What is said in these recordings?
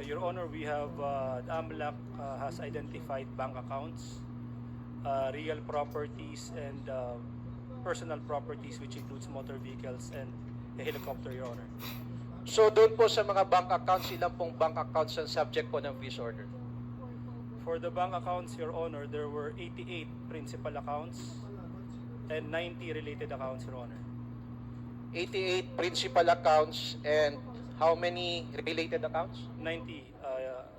Your Honor, we have the AMLAC has identified bank accounts, real properties, and personal properties, which includes motor vehicles and a helicopter, Your Honor. So doon po sa mga bank accounts, ilan pong bank accounts ang subject po ng freeze order? For the bank accounts, Your Honor, there were 88 principal accounts and 90 related accounts, Your Honor. 88 principal accounts and how many related accounts? 90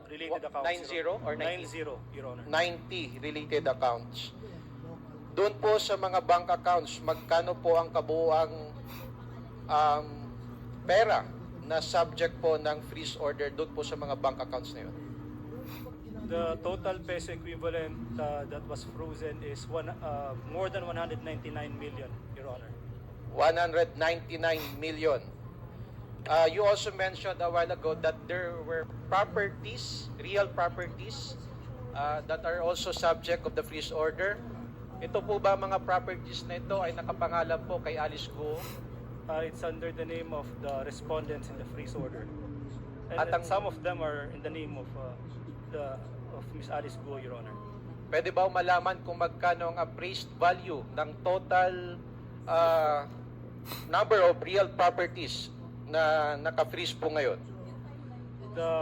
related accounts. 90 or 90? 90, Your Honor. 90 related accounts. Doon po sa mga bank accounts, magkano po ang kabuuang pera na subject po ng freeze order doon po sa mga bank accounts na yun? The total peso equivalent that was frozen is more than 199 million, Your Honor. 199 million. You also mentioned a while ago that there were properties, real properties, that are also subject of the freeze order. Ito po ba mga properties na ito ay nakapangalan po kay Alice Guo? It's under the name of the respondents in the freeze order. At And some of them are in the name of Ms. Alice Guo, Your Honor. Pwede ba malaman kung magkano ang appraised value ng total number of real properties na naka-freeze po ngayon? The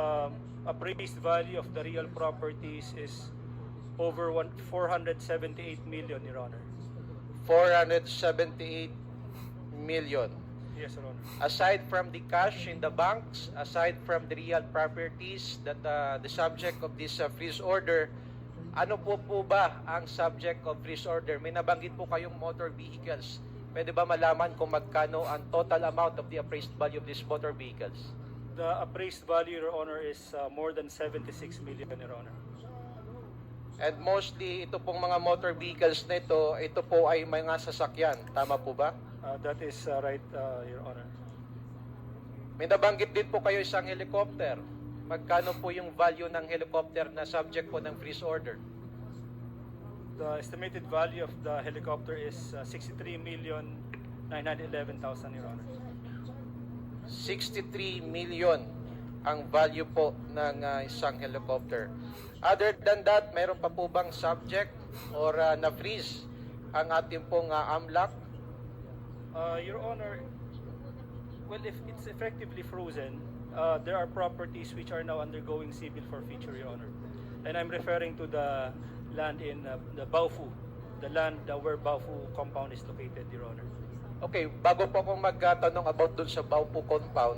appraised value of the real properties is over 478 million, Your Honor. 478 million. Yes, Your Honor. Aside from the cash in the banks, aside from the real properties that the subject of this freeze order, ano po ba ang subject of freeze order? May nabanggit po kayong motor vehicles. Pwede ba malaman kung magkano ang total amount of the appraised value of these motor vehicles? The appraised value, Your Honor, is more than 76 million, Your Honor. And mostly, ito pong mga motor vehicles na ito po ay mga sasakyan. Tama po ba? That is right, Your Honor. May nabanggit din po kayo isang helicopter. Magkano po yung value ng helicopter na subject po ng freeze order? The estimated value of the helicopter is 63,911,000, Your Honor. 63 million ang value po ng isang helicopter. Other than that, mayroon pa po bang subject or na-freeze ang ating pong AMLAC? Your Honor, well, if it's effectively frozen, there are properties which are now undergoing civil forfeiture, Your Honor. And I'm referring to the land in the Baofu, the land where Baofu compound is located, Your Honor. Okay, bago po akong magtanong about dun sa Baofu compound,